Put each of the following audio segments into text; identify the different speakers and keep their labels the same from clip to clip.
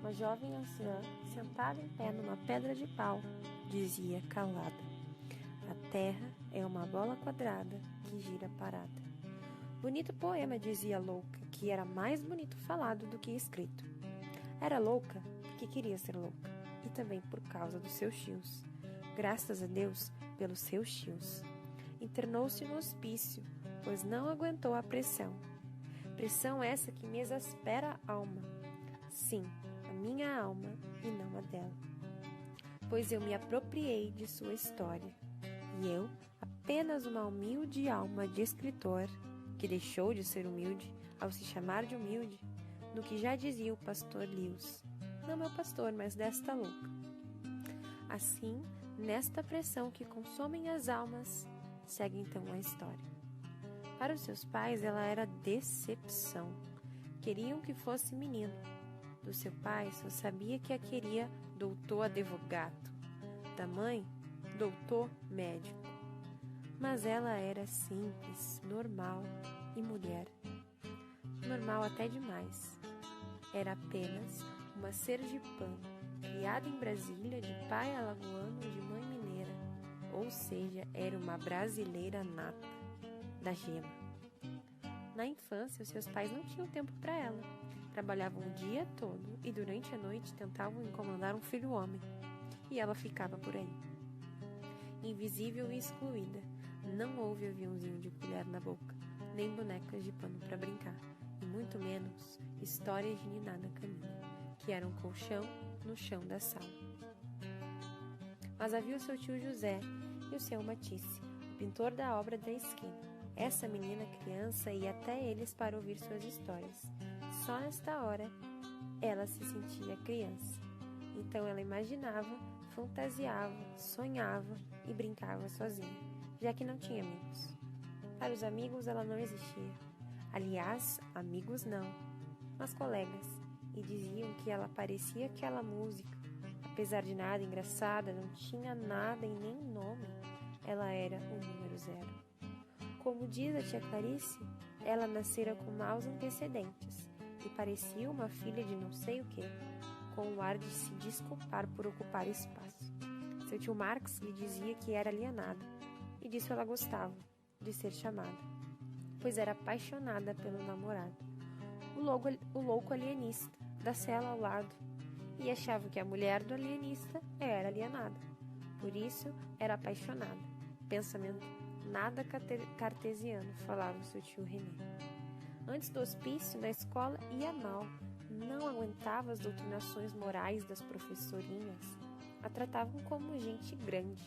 Speaker 1: Uma jovem anciã, sentada em pé numa pedra de pau, dizia calada: a terra é uma bola quadrada que gira parada. Bonito poema, dizia a louca, que era mais bonito falado do que escrito. Era louca porque queria ser louca, e também por causa dos seus tios. Graças a Deus pelos seus tios. Internou-se no hospício, pois não aguentou a pressão. Pressão essa que me exaspera a alma. Sim, a minha alma e não a dela. Pois eu me apropriei de sua história. E eu, apenas uma humilde alma de escritor, que deixou de ser humilde ao se chamar de humilde, no que já dizia o pastor Lewis. Não meu pastor, mas desta louca. Assim, nesta pressão que consomem as almas, segue então a história. Para os seus pais, ela era decepção. Queriam que fosse menino. Do seu pai, só sabia que a queria doutor advogado. Da mãe, doutor médico. Mas ela era simples, normal e mulher. Normal até demais. Era apenas uma sergipana, criada em Brasília de pai alagoano e de mãe mineira. Ou seja, era uma brasileira nata, da gema. Na infância, os seus pais não tinham tempo para ela. Trabalhavam o dia todo e durante a noite tentavam encomendar um filho homem. E ela ficava por aí. Invisível e excluída, não houve aviãozinho de colher na boca, nem bonecas de pano para brincar, e muito menos histórias de niná na caminha, que era um colchão no chão da sala. Mas havia o seu tio José e o seu Matisse, o pintor da obra da esquina. Essa menina criança ia até eles para ouvir suas histórias. Só nesta hora, ela se sentia criança. Então ela imaginava, fantasiava, sonhava e brincava sozinha, já que não tinha amigos. Para os amigos ela não existia. Aliás, amigos não, mas colegas. E diziam que ela parecia aquela música. Apesar de nada engraçada, não tinha nada e nem nome. Ela era o número 0. Como diz a tia Clarice, ela nascera com maus antecedentes e parecia uma filha de não sei o quê, com o ar de se desculpar por ocupar espaço. Seu tio Marx lhe dizia que era alienada, e disso ela gostava, de ser chamada, pois era apaixonada pelo namorado, o louco alienista, da cela ao lado, e achava que a mulher do alienista era alienada. Por isso, era apaixonada. Pensamento nada cartesiano, falava o seu tio René. Antes do hospício, na escola, ia mal. Não aguentava as doutrinações morais das professorinhas. A tratavam como gente grande,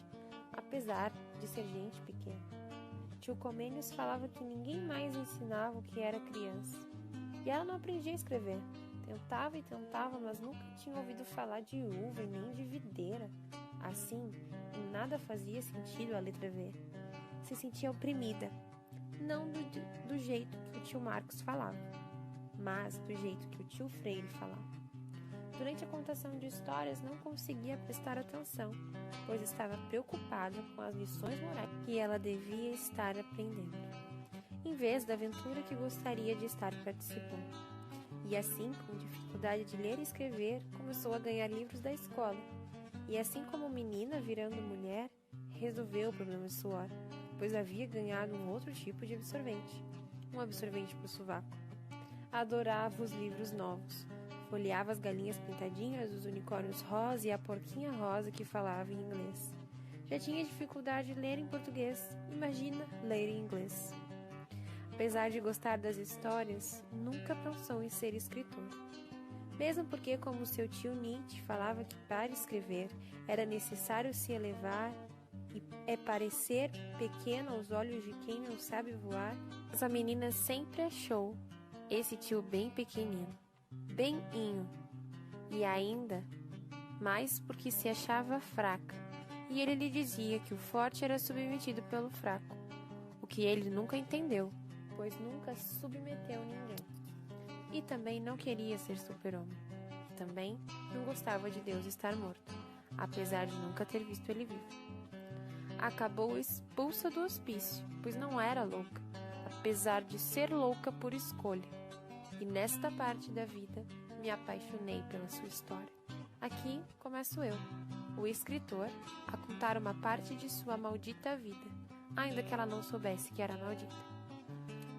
Speaker 1: apesar de ser gente pequena. Tio Comênios falava que ninguém mais ensinava o que era criança. E ela não aprendia a escrever. Tentava e tentava, mas nunca tinha ouvido falar de uva e nem de videira. Assim, nada fazia sentido a letra V. Se sentia oprimida, não do jeito que o tio Marcos falava, mas do jeito que o tio Freire falava. Durante a contação de histórias não conseguia prestar atenção, pois estava preocupada com as lições morais que ela devia estar aprendendo, em vez da aventura que gostaria de estar participando. E assim, com dificuldade de ler e escrever, começou a ganhar livros da escola. E assim como menina virando mulher, resolveu o problema de suor, pois havia ganhado um outro tipo de absorvente, um absorvente para o sovaco. Adorava os livros novos, folheava as galinhas pintadinhas, os unicórnios rosa e a porquinha rosa que falava em inglês. Já tinha dificuldade de ler em português, imagina ler em inglês. Apesar de gostar das histórias, nunca pensou em ser escritor. Mesmo porque, como seu tio Nietzsche falava que para escrever era necessário se elevar e parecer pequeno aos olhos de quem não sabe voar, mas a menina sempre achou esse tio bem pequenino, bem-inho, e ainda mais porque se achava fraca, e ele lhe dizia que o forte era submetido pelo fraco, o que ele nunca entendeu, pois nunca submeteu ninguém. E também não queria ser super-homem. E também não gostava de Deus estar morto, apesar de nunca ter visto ele vivo. Acabou expulsa do hospício, pois não era louca, apesar de ser louca por escolha. E nesta parte da vida me apaixonei pela sua história. Aqui começo eu, o escritor, a contar uma parte de sua maldita vida, ainda que ela não soubesse que era maldita.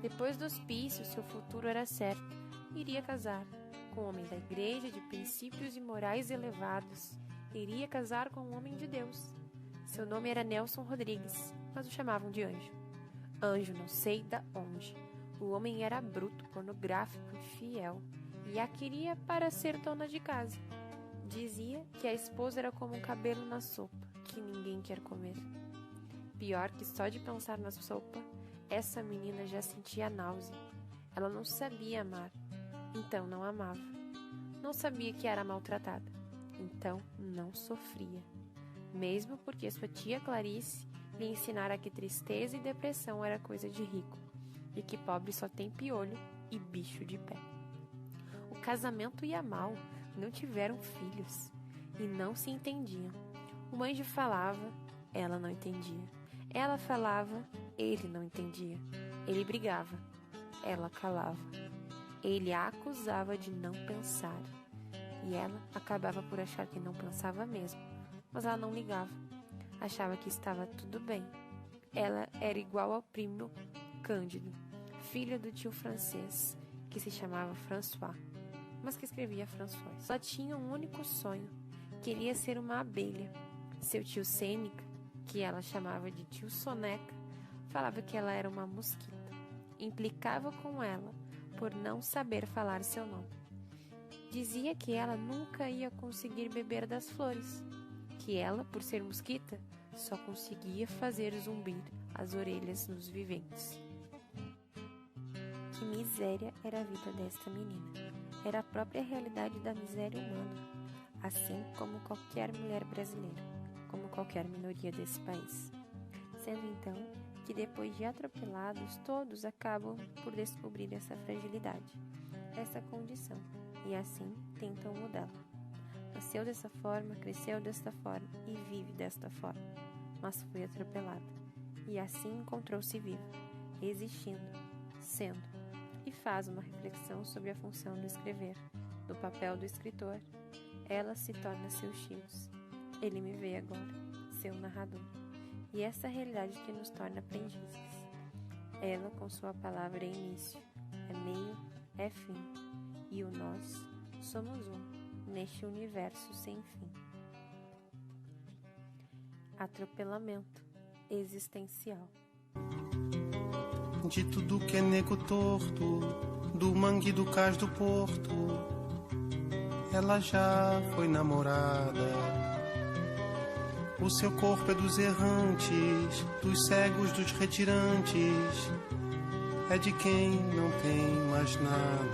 Speaker 1: Depois do hospício, seu futuro era certo. Iria casar com um homem da igreja, de princípios e morais elevados. Iria casar com um homem de Deus. Seu nome era Nelson Rodrigues, mas o chamavam de Anjo. Anjo não sei da onde. O homem era bruto, pornográfico e fiel, e a queria para ser dona de casa. Dizia que a esposa era como um cabelo na sopa, que ninguém quer comer. Pior que só de pensar na sopa, essa menina já sentia náusea. Ela não sabia amar, então não amava. Não sabia que era maltratada, então não sofria. Mesmo porque sua tia Clarice lhe ensinara que tristeza e depressão era coisa de rico, e que pobre só tem piolho e bicho de pé. O casamento ia mal, não tiveram filhos e não se entendiam. O anjo falava, ela não entendia. Ela falava, ele não entendia. Ele brigava, ela calava. Ele a acusava de não pensar e ela acabava por achar que não pensava mesmo, mas ela não ligava. Achava que estava tudo bem. Ela era igual ao primo Cândido, filho do tio francês, que se chamava François, mas que escrevia François. Só tinha um único sonho, queria ser uma abelha. Seu tio Sêneca, que ela chamava de tio Soneca, falava que ela era uma mosquita. Implicava com ela por não saber falar seu nome. Dizia que ela nunca ia conseguir beber das flores, que ela, por ser mosquita, só conseguia fazer zumbir as orelhas nos viventes. Que miséria era a vida desta menina. Era a própria realidade da miséria humana, assim como qualquer mulher brasileira, como qualquer minoria desse país. Sendo então que depois de atropelados, todos acabam por descobrir essa fragilidade, essa condição, e assim tentam mudá-la. Nasceu dessa forma, cresceu desta forma e vive desta forma, mas foi atropelada, e assim encontrou-se viva, existindo, sendo, e faz uma reflexão sobre a função do escrever, do papel do escritor. Ela se torna seu Chios. Ele me vê agora, seu narrador. E essa realidade que nos torna aprendizes. Ela com sua palavra é início, é meio, é fim. E o nós somos um, neste universo sem fim. Atropelamento existencial.
Speaker 2: De tudo que é nego torto, do mangue e do cais do porto, ela já foi namorada. O seu corpo é dos errantes, dos cegos, dos retirantes, é de quem não tem mais nada.